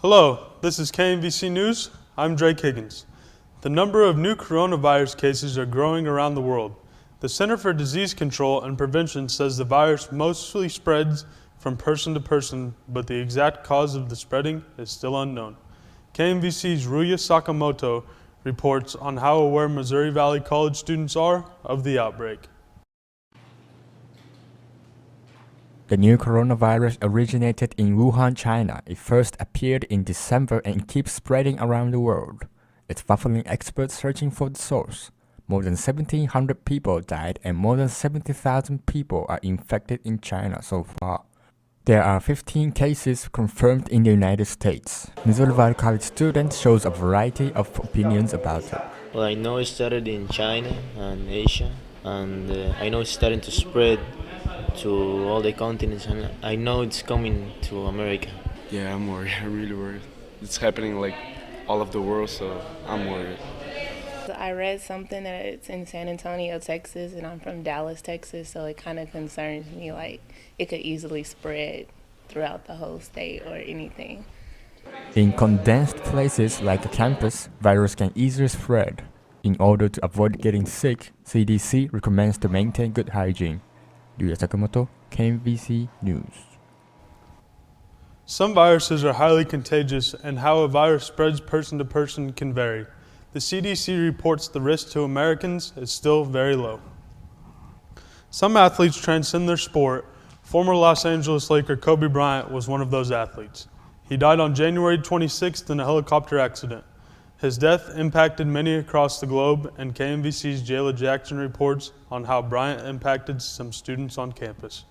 Hello, this is KMVC News. I'm Drake Higgins. The number of new coronavirus cases are growing around the world. The Center for Disease Control and Prevention says the virus mostly spreads from person to person, but the exact cause of the spreading is still unknown. KMVC's Ruya Sakamoto reports on how aware Missouri Valley College students are of the outbreak. The new coronavirus originated in Wuhan, China. It first appeared in December and keeps spreading around the world. It's baffling experts searching for the source. More than 1,700 people died and more than 70,000 people are infected in China so far. There are 15 cases confirmed in the United States. Missouri Valley College students shows a variety of opinions about it. Well, I know it started in China and Asia, and I know it's starting to spread to all the continents, and I know it's coming to America. Yeah, I'm worried. I'm really worried. It's happening like all of the world, so I'm worried. I read something that it's in San Antonio, Texas, and I'm from Dallas, Texas, so it kind of concerns me, like it could easily spread throughout the whole state or anything. In condensed places like a campus, virus can easily spread. In order to avoid getting sick, CDC recommends to maintain good hygiene. Yuya Sakamoto, KMVC News. Some viruses are highly contagious, and how a virus spreads person to person can vary. The CDC reports the risk to Americans is still very low. Some athletes transcend their sport. Former Los Angeles Laker Kobe Bryant was one of those athletes. He died on January 26th in a helicopter accident. His death impacted many across the globe, and KMVC's Jayla Jackson reports on how Bryant impacted some students on campus.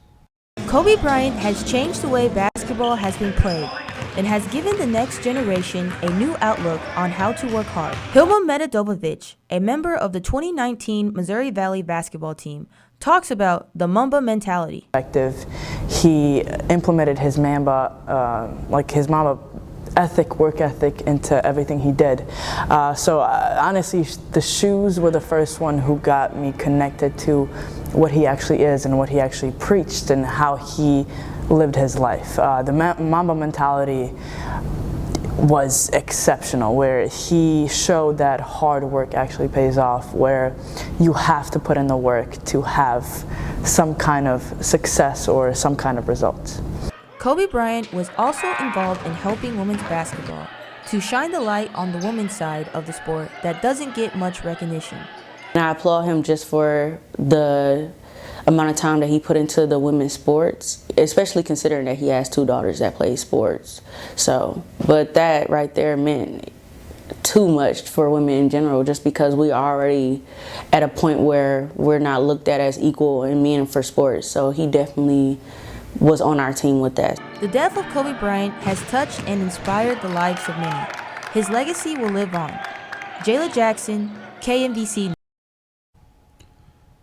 Kobe Bryant has changed the way basketball has been played and has given the next generation a new outlook on how to work hard. Hilma Medadovovich, a member of the 2019 Missouri Valley basketball team, talks about the Mamba mentality. He implemented his Mamba, work ethic into everything he did. Honestly, the shoes were the first one who got me connected to what he actually is and what he actually preached and how he lived his life. The Mamba mentality was exceptional, where he showed that hard work actually pays off, where you have to put in the work to have some kind of success or some kind of results. Kobe Bryant was also involved in helping women's basketball to shine the light on the women's side of the sport that doesn't get much recognition. And I applaud him just for the amount of time that he put into the women's sports, especially considering that he has two daughters that play sports. But that right there meant too much for women in general, just because we are already at a point where we're not looked at as equal in men for sports. So he definitely was on our team with that. The death of Kobe Bryant has touched and inspired the lives of many. His legacy will live on. Jayla Jackson, KMVC.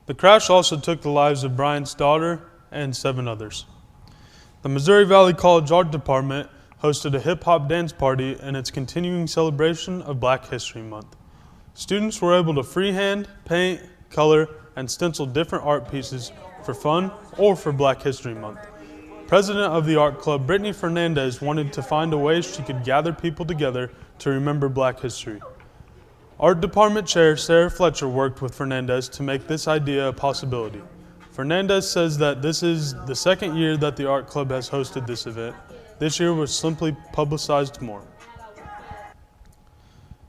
The crash also took the lives of Bryant's daughter and 7 others. The Missouri Valley College Art Department hosted a hip-hop dance party in its continuing celebration of Black History Month. Students were able to freehand, paint, color, and stencil different art pieces for fun or for Black History Month. President of the art club, Brittany Fernandez, wanted to find a way she could gather people together to remember Black history. Art Department Chair Sarah Fletcher worked with Fernandez to make this idea a possibility. Fernandez says that this is the second year that the art club has hosted this event. This year was simply publicized more.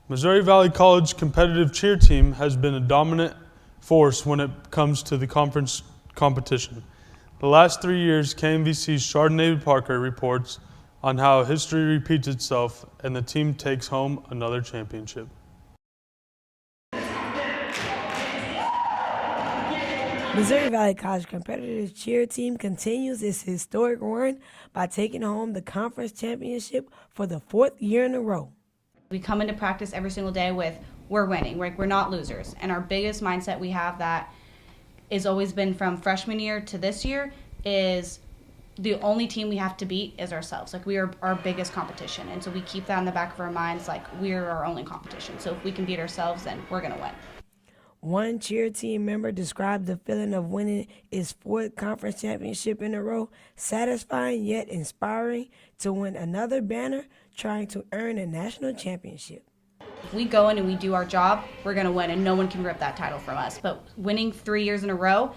Missouri Valley College competitive cheer team has been a dominant force when it comes to the conference competition. The last 3 years, KMVC's Chardonnay Parker reports on how history repeats itself and the team takes home another championship. Missouri Valley College competitive cheer team continues its historic run by taking home the conference championship for the 4th year in a row. We come into practice every single day with, we're winning, we're not losers. And our biggest mindset we have that has always been from freshman year to this year is the only team we have to beat is ourselves. Like, we are our biggest competition. And so we keep that in the back of our minds, like, we're our only competition. So if we can beat ourselves, then we're going to win. One cheer team member described the feeling of winning its fourth conference championship in a row, satisfying yet inspiring to win another banner trying to earn a national championship. If we go in and we do our job, we're going to win, and no one can rip that title from us. But winning 3 years in a row,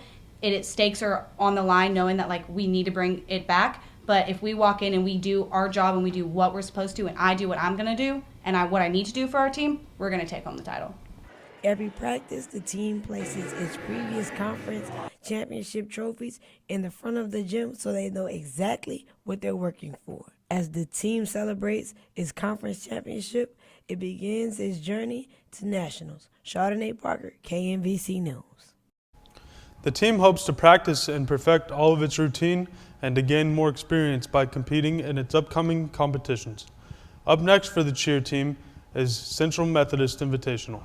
stakes are on the line, knowing that like we need to bring it back. But if we walk in and we do our job and we do what we're supposed to, and I do what I'm going to do, and what I need to do for our team, we're going to take home the title. Every practice, the team places its previous conference championship trophies in the front of the gym so they know exactly what they're working for. As the team celebrates its conference championship, it begins its journey to nationals. Chardonnay Parker, KMVC News. The team hopes to practice and perfect all of its routine and to gain more experience by competing in its upcoming competitions. Up next for the cheer team is Central Methodist Invitational.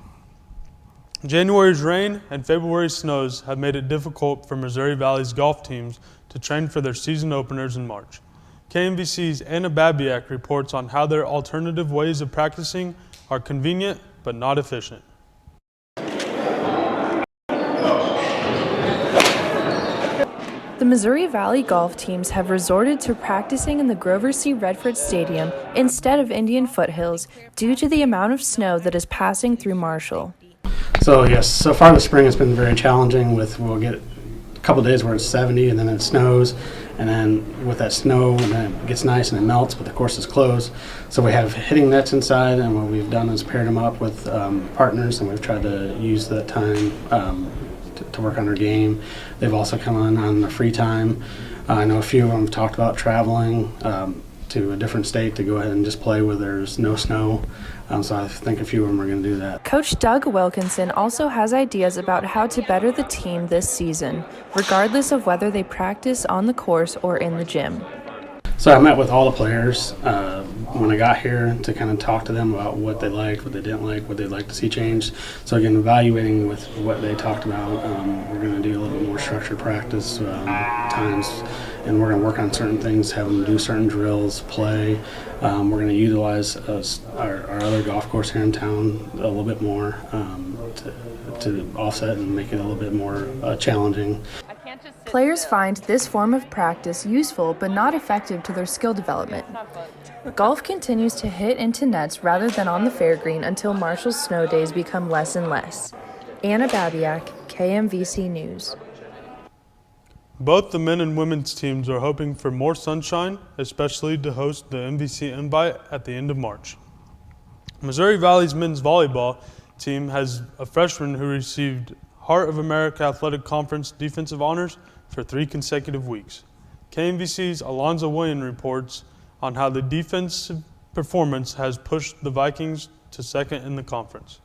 January's rain and February's snows have made it difficult for Missouri Valley's golf teams to train for their season openers in March. KMVC's Anna Babiak reports on how their alternative ways of practicing are convenient but not efficient. The Missouri Valley golf teams have resorted to practicing in the Grover C. Redford Stadium instead of Indian Foothills due to the amount of snow that is passing through Marshall. So yes, so far this spring has been very challenging. We'll get a couple of days where it's 70 and then it snows, and then with that snow and then it gets nice and it melts, but the course is closed. So we have hitting nets inside, and what we've done is paired them up with partners, and we've tried to use that time to work on their game. They've also come on their free time. I know a few of them have talked about traveling to a different state to go ahead and just play where there's no snow. So I think a few of them are going to do that. Coach Doug Wilkinson also has ideas about how to better the team this season, regardless of whether they practice on the course or in the gym. So I met with all the players when I got here to kind of talk to them about what they liked, what they didn't like, what they'd like to see changed. So again, evaluating with what they talked about, we're going to do a little bit more structured practice times, and we're going to work on certain things, have them do certain drills, play. We're going to utilize our other golf course here in town a little bit more to offset and make it a little bit more challenging. Players find this form of practice useful but not effective to their skill development. Golf continues to hit into nets rather than on the fair green until Marshall's snow days become less and less. Anna Babiak, KMVC News. Both the men and women's teams are hoping for more sunshine, especially to host the MVC Invite at the end of March. Missouri Valley's men's volleyball team has a freshman who received Heart of America Athletic Conference defensive honors for 3 consecutive weeks. KMVC's Alonzo Williams reports on how the defensive performance has pushed the Vikings to second in the conference.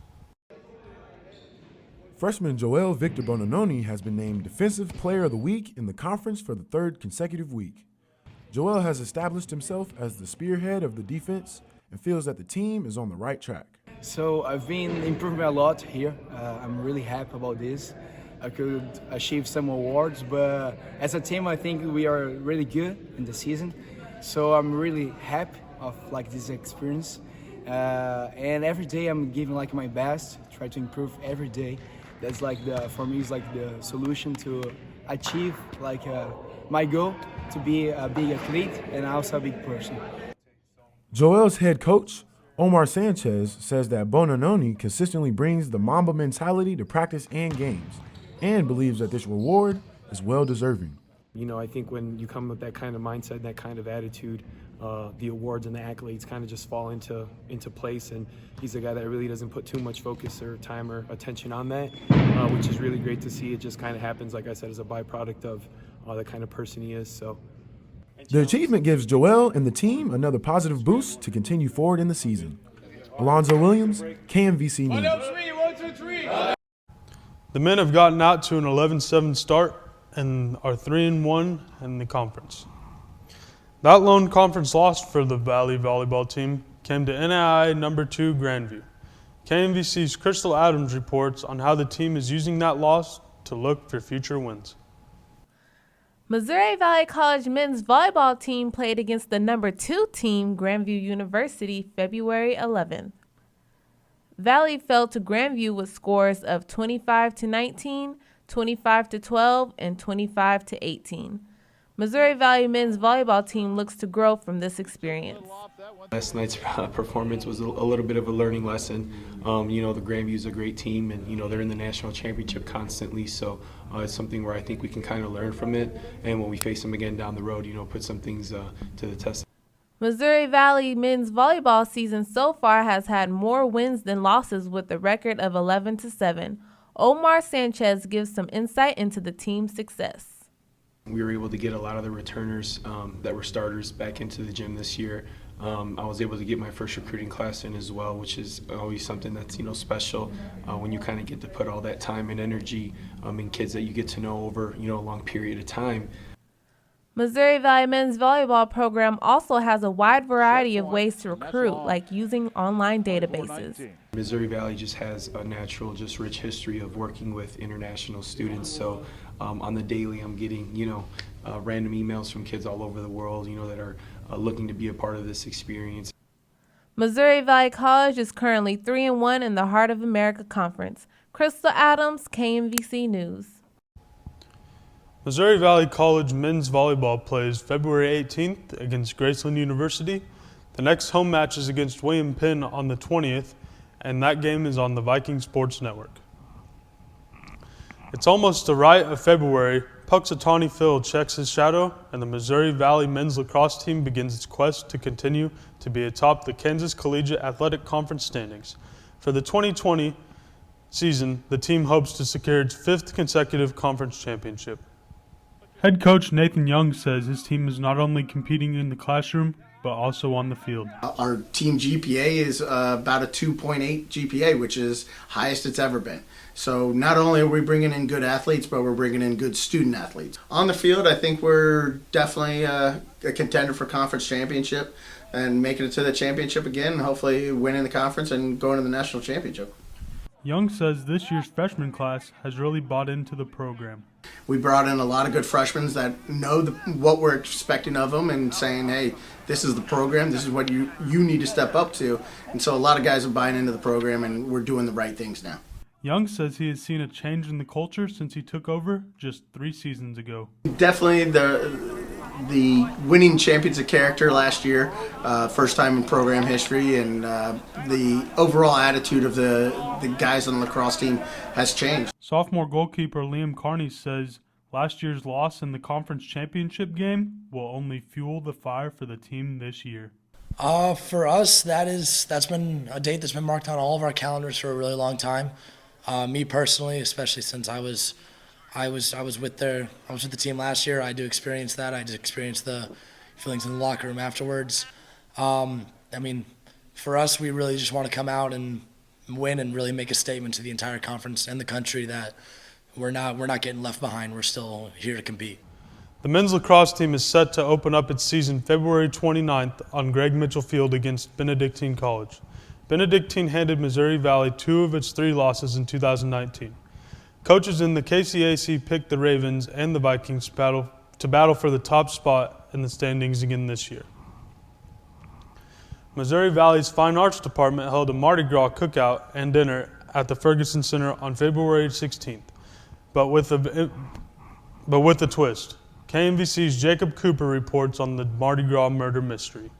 Freshman Joel Victor Bonanoni has been named Defensive Player of the Week in the conference for the 3rd consecutive week. Joel has established himself as the spearhead of the defense and feels that the team is on the right track. So I've been improving a lot here. I'm really happy about this. I could achieve some awards, but as a team, I think we are really good in the season. So I'm really happy of this experience. And every day I'm giving my best, try to improve every day. That's for me is the solution to achieve my goal to be a big athlete and also a big person. Joel's head coach, Omar Sanchez, says that Bonanoni consistently brings the Mamba mentality to practice and games, and believes that this reward is well-deserving. You know, I think when you come with that kind of mindset, that kind of attitude, the awards and the accolades kind of just fall into place, and he's a guy that really doesn't put too much focus or time or attention on that, which is really great to see. It just kind of happens, like I said, as a byproduct of the kind of person he is. So. The achievement gives Joel and the team another positive boost to continue forward in the season. Alonzo Williams, KMVC News. 1, 2, 3. The men have gotten out to an 11-7 start and are 3-1 in the conference. That lone conference loss for the Valley volleyball team came to NAIA number 2 Grandview. KMVC's Crystal Adams reports on how the team is using that loss to look for future wins. Missouri Valley College men's volleyball team played against the number 2 team, Grandview University, February 11th. Valley fell to Grandview with scores of 25-19, 25-12, and 25-18. Missouri Valley men's volleyball team looks to grow from this experience. Last night's performance was a little bit of a learning lesson. The Grandview's a great team, and they're in the national championship constantly. So it's something where I think we can kind of learn from it, and when we face them again down the road, put some things to the test. Missouri Valley men's volleyball season so far has had more wins than losses with a record of 11-7. Omar Sanchez gives some insight into the team's success. We were able to get a lot of the returners that were starters back into the gym this year. I was able to get my first recruiting class in as well, which is always something that's special when you kind of get to put all that time and energy in kids that you get to know over a long period of time. Missouri Valley men's volleyball program also has a wide variety of ways to recruit, like using online databases. Missouri Valley just has a natural, just rich history of working with international students. So on the daily, I'm getting, random emails from kids all over the world, that are looking to be a part of this experience. Missouri Valley College is currently 3-1 in the Heart of America Conference. Crystal Adams, KMVC News. Missouri Valley College men's volleyball plays February 18th against Graceland University. The next home match is against William Penn on the 20th, and that game is on the Viking Sports Network. It's almost the right of February. Puxatawney Phil checks his shadow, and the Missouri Valley men's lacrosse team begins its quest to continue to be atop the Kansas Collegiate Athletic Conference standings. For the 2020 season, the team hopes to secure its 5th consecutive conference championship. Head coach Nathan Young says his team is not only competing in the classroom, but also on the field. Our team GPA is about a 2.8 GPA, which is highest it's ever been. So not only are we bringing in good athletes, but we're bringing in good student athletes. On the field, I think we're definitely a contender for conference championship and making it to the championship again, and hopefully winning the conference and going to the national championship. Young says this year's freshman class has really bought into the program. We brought in a lot of good freshmen that know what we're expecting of them and saying, hey, this is the program, this is what you need to step up to. And so a lot of guys are buying into the program, and we're doing the right things now. Young says he has seen a change in the culture since he took over just 3 seasons ago. Definitely the winning champions of character last year, first time in program history, and the overall attitude of the guys on the lacrosse team has changed. Sophomore goalkeeper Liam Carney says last year's loss in the conference championship game will only fuel the fire for the team this year. For us, that's been a date that's been marked on all of our calendars for a really long time. Me personally, especially since I was with the team last year, I do experience that. I do experience the feelings in the locker room afterwards. For us, we really just want to come out and win and really make a statement to the entire conference and the country that we're not getting left behind. We're still here to compete. The men's lacrosse team is set to open up its season February 29th on Greg Mitchell Field against Benedictine College. Benedictine handed Missouri Valley 2 of its 3 losses in 2019. Coaches in the KCAC picked the Ravens and the Vikings to battle for the top spot in the standings again this year. Missouri Valley's Fine Arts Department held a Mardi Gras cookout and dinner at the Ferguson Center on February 16th, but with a twist. KMVC's Jacob Cooper reports on the Mardi Gras murder mystery.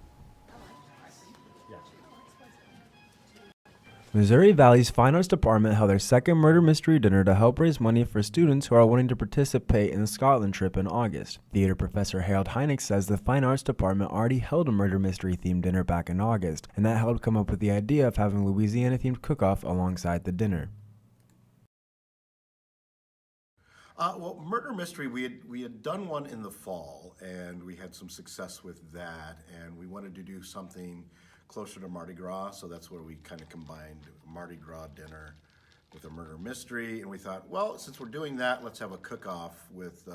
Missouri Valley's Fine Arts Department held their second murder mystery dinner to help raise money for students who are wanting to participate in the Scotland trip in August. Theater professor Harold Heineck says the Fine Arts Department already held a murder mystery themed dinner back in August, and that helped come up with the idea of having Louisiana themed cook-off alongside the dinner. Murder mystery, we had done one in the fall, and we had some success with that, and we wanted to do something closer to Mardi Gras, so that's where we kind of combined Mardi Gras dinner with a murder mystery, and we thought, well, since we're doing that, let's have a cook-off with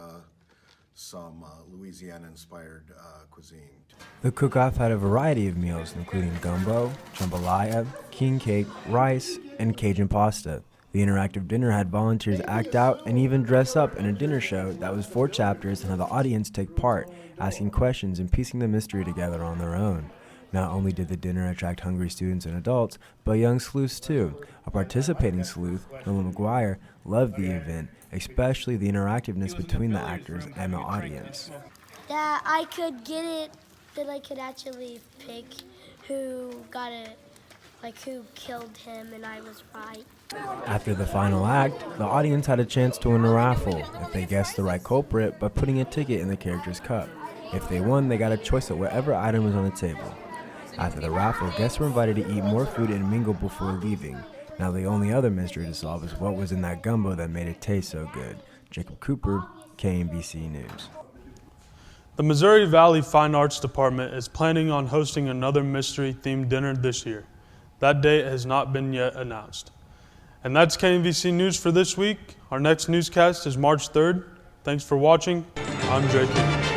some Louisiana-inspired cuisine. The cook-off had a variety of meals, including gumbo, jambalaya, king cake, rice, and Cajun pasta. The interactive dinner had volunteers act out and even dress up in a dinner show that was 4 chapters and had the audience take part, asking questions and piecing the mystery together on their own. Not only did the dinner attract hungry students and adults, but young sleuths too. A participating sleuth, Nolan McGuire, loved the event, especially the interactiveness between the actors and the audience. That I could get it, that I could actually pick who got it, like who killed him, and I was right. After the final act, the audience had a chance to win a raffle if they guessed the right culprit by putting a ticket in the character's cup. If they won, they got a choice of whatever item was on the table. After the raffle, guests were invited to eat more food and mingle before leaving. Now the only other mystery to solve is what was in that gumbo that made it taste so good. Jacob Cooper, KMVC News. The Missouri Valley Fine Arts Department is planning on hosting another mystery-themed dinner this year. That date has not been yet announced. And that's KMVC News for this week. Our next newscast is March 3rd. Thanks for watching. I'm Jacob.